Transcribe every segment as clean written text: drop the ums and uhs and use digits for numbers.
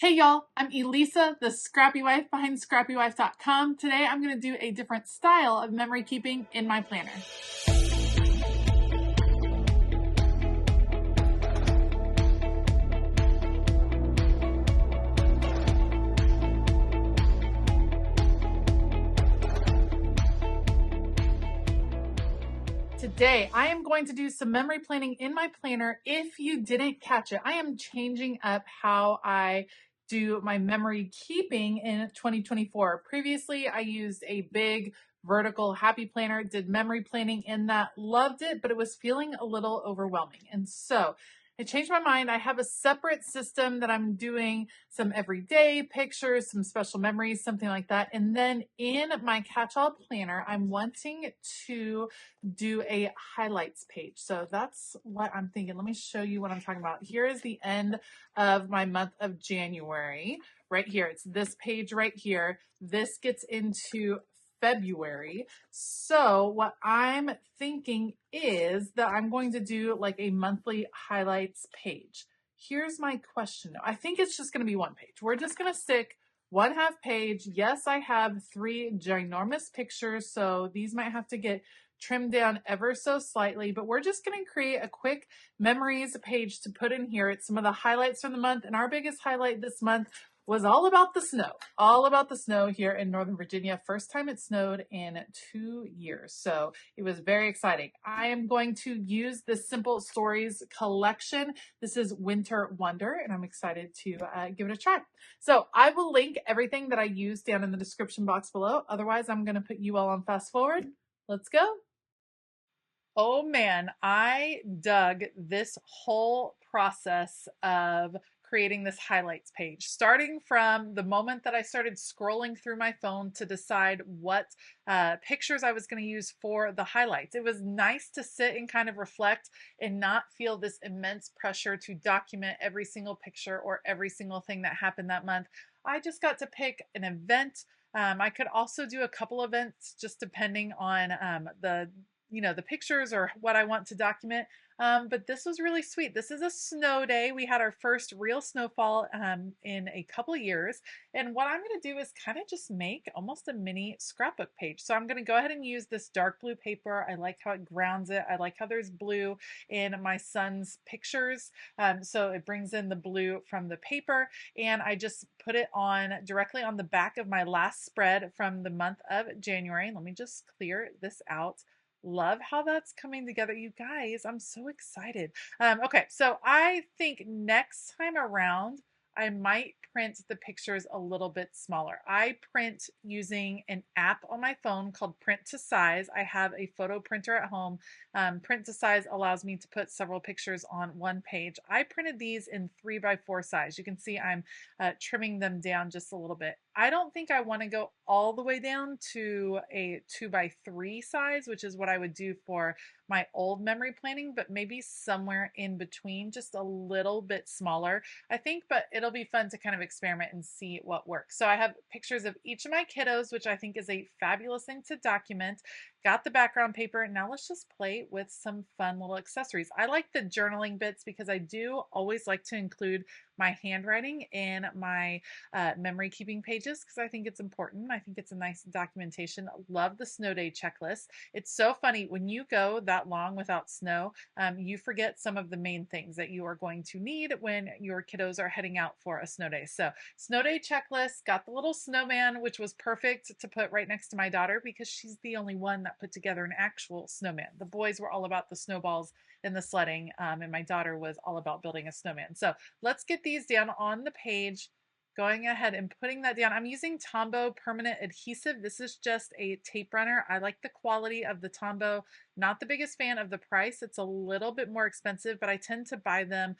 Hey y'all, I'm Elisa, the Scrappy Wife behind ScrappyWife.com. Today I'm going to do a different style of memory keeping in my planner. Today, I am going to do some memory planning in my planner. If you didn't catch it, I am changing up how I do my memory keeping in 2024. Previously, I used a big vertical happy planner, did memory planning in that, loved it, but it was feeling a little overwhelming. And so I changed my mind. I have a separate system that I'm doing some everyday pictures, some special memories, something like that. And then in my catch-all planner, I'm wanting to do a highlights page. So that's what I'm thinking. Let me show you what I'm talking about. Here is the end of my month of January. Right here. It's this page right here. This gets into February. So what I'm thinking is that I'm going to do like a monthly highlights page. Here's my question though. I think it's just going to be one page. We're just going to stick 1/2 page. Yes, I have 3 ginormous pictures, so these might have to get trimmed down ever so slightly, but we're just going to create a quick memories page to put in here. It's some of the highlights from the month, and our biggest highlight this month was all about the snow here in Northern Virginia. First time it snowed in 2 years. So it was very exciting. I am going to use this Simple Stories collection. This is Winter Wonder, and I'm excited to give it a try. So I will link everything that I use down in the description box below. Otherwise, I'm going to put you all on fast forward. Let's go. Oh man, I dug this whole process of creating this highlights page, starting from the moment that I started scrolling through my phone to decide what pictures I was going to use for the highlights. It was nice to sit and kind of reflect and not feel this immense pressure to document every single picture or every single thing that happened that month. I just got to pick an event. I could also do a couple events just depending on the pictures or what I want to document. But this was really sweet. This is a snow day. We had our first real snowfall in a couple of years. And what I'm going to do is kind of just make almost a mini scrapbook page. So I'm going to go ahead and use this dark blue paper. I like how it grounds it. I like how there's blue in my son's pictures. So it brings in the blue from the paper. And I just put it on directly on the back of my last spread from the month of January. Let me just clear this out. Love how that's coming together, you guys. I'm so excited. Okay, so I think next time around, I might print the pictures a little bit smaller. I print using an app on my phone called Print to Size. I have a photo printer at home. Print to Size allows me to put several pictures on one page. I printed these in 3x4 size. You can see I'm trimming them down just a little bit. I don't think I want to go all the way down to a 2x3 size, which is what I would do for my old memory planning, but maybe somewhere in between, just a little bit smaller, I think, but it'll be fun to kind of experiment and see what works. So I have pictures of each of my kiddos, which I think is a fabulous thing to document. Got the background paper. Now let's just play with some fun little accessories. I like the journaling bits because I do always like to include my handwriting in my memory keeping pages because I think it's important. I think it's a nice documentation. Love the snow day checklist. It's so funny when you go that long without snow, you forget some of the main things that you are going to need when your kiddos are heading out for a snow day. So snow day checklist, got the little snowman, which was perfect to put right next to my daughter because she's the only one that put together an actual snowman. The boys were all about the snowballs and the sledding, and my daughter was all about building a snowman. So let's get these down on the page. Going ahead and putting that down. I'm using Tombow permanent adhesive. This is just a tape runner. I like the quality of the Tombow. Not the biggest fan of the price. It's a little bit more expensive, but I tend to buy them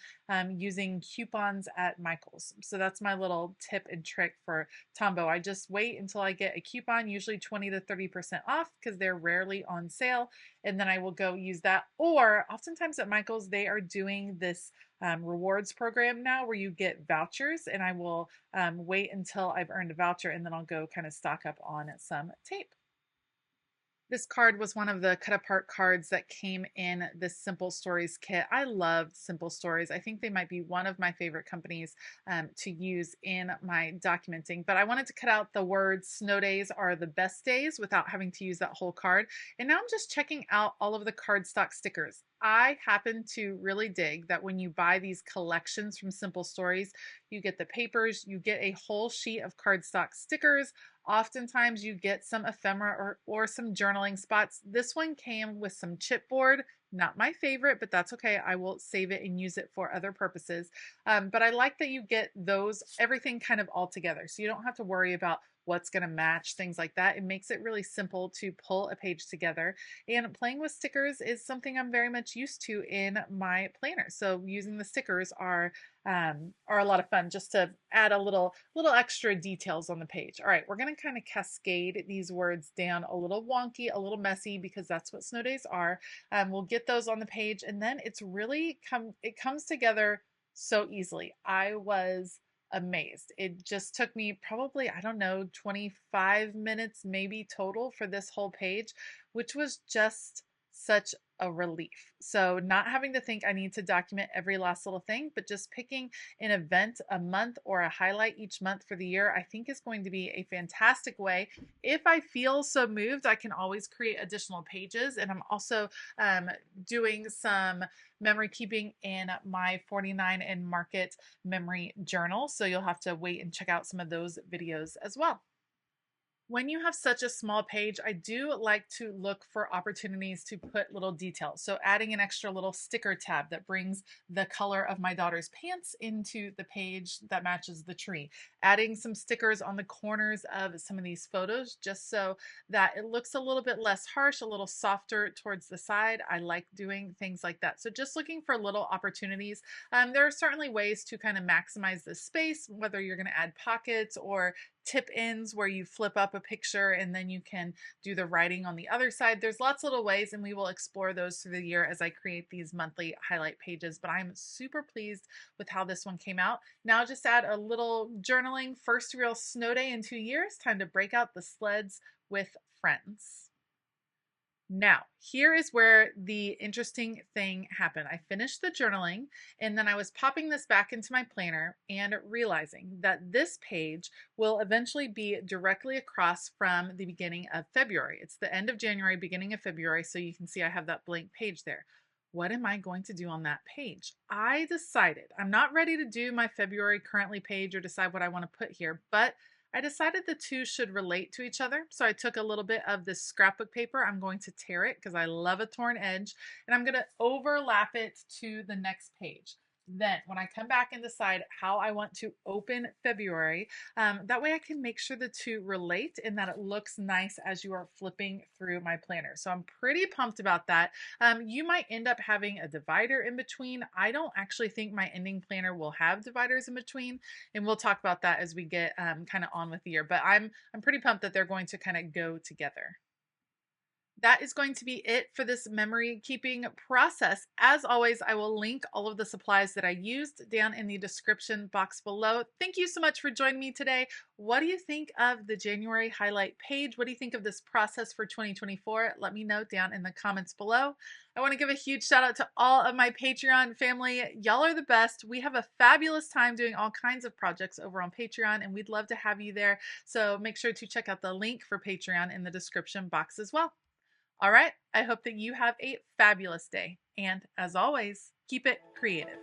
using coupons at Michael's. So that's my little tip and trick for Tombow. I just wait until I get a coupon, usually 20 to 30% off because they're rarely on sale. And then I will go use that. Or oftentimes at Michael's, they are doing this rewards program now where you get vouchers, and I will wait until I've earned a voucher and then I'll go kind of stock up on some tape. This card was one of the cut apart cards that came in this Simple Stories kit. I loved Simple Stories. I think they might be one of my favorite companies to use in my documenting, but I wanted to cut out the words snow days are the best days without having to use that whole card. And now I'm just checking out all of the cardstock stickers. I happen to really dig that when you buy these collections from Simple Stories, you get the papers, you get a whole sheet of cardstock stickers. Oftentimes you get some ephemera or some journaling spots. This one came with some chipboard, not my favorite, but that's okay. I will save it and use it for other purposes. But I like that you get those, everything kind of all together. So you don't have to worry about what's going to match, things like that. It makes it really simple to pull a page together. And playing with stickers is something I'm very much used to in my planner. So using the stickers are a lot of fun just to add a little extra details on the page. All right, we're going to kind of cascade these words down a little wonky, a little messy, because that's what snow days are. We'll get those on the page, and then it comes together so easily. I was amazed. It just took me probably, I don't know, 25 minutes maybe total for this whole page, which was just such a relief. So not having to think I need to document every last little thing, but just picking an event a month or a highlight each month for the year, I think is going to be a fantastic way. If I feel so moved, I can always create additional pages. And I'm also doing some memory keeping in my 49 and Market memory journal. So you'll have to wait and check out some of those videos as well. When you have such a small page, I do like to look for opportunities to put little details. So adding an extra little sticker tab that brings the color of my daughter's pants into the page that matches the tree. Adding some stickers on the corners of some of these photos just so that it looks a little bit less harsh, a little softer towards the side. I like doing things like that. So just looking for little opportunities. There are certainly ways to kind of maximize the space, whether you're going to add pockets or tip ends where you flip up a picture and then you can do the writing on the other side. There's lots of little ways, and we will explore those through the year as I create these monthly highlight pages, but I'm super pleased with how this one came out. Now just add a little journaling, first real snow day in 2 years, time to break out the sleds with friends. Now, here is where the interesting thing happened. I finished the journaling, and then I was popping this back into my planner and realizing that this page will eventually be directly across from the beginning of February. It's the end of January, beginning of February, so you can see I have that blank page there. What am I going to do on that page? I decided, I'm not ready to do my February currently page or decide what I want to put here, but I decided the two should relate to each other. So I took a little bit of this scrapbook paper. I'm going to tear it because I love a torn edge, and I'm going to overlap it to the next page. Then when I come back and decide how I want to open February, that way I can make sure the two relate and that it looks nice as you are flipping through my planner. So I'm pretty pumped about that. You might end up having a divider in between. I don't actually think my ending planner will have dividers in between, and we'll talk about that as we get kind of on with the year. But I'm pretty pumped that they're going to kind of go together. That is going to be it for this memory keeping process. As always, I will link all of the supplies that I used down in the description box below. Thank you so much for joining me today. What do you think of the January highlight page? What do you think of this process for 2024? Let me know down in the comments below. I want to give a huge shout out to all of my Patreon family. Y'all are the best. We have a fabulous time doing all kinds of projects over on Patreon, and we'd love to have you there. So make sure to check out the link for Patreon in the description box as well. All right, I hope that you have a fabulous day. And as always, keep it creative.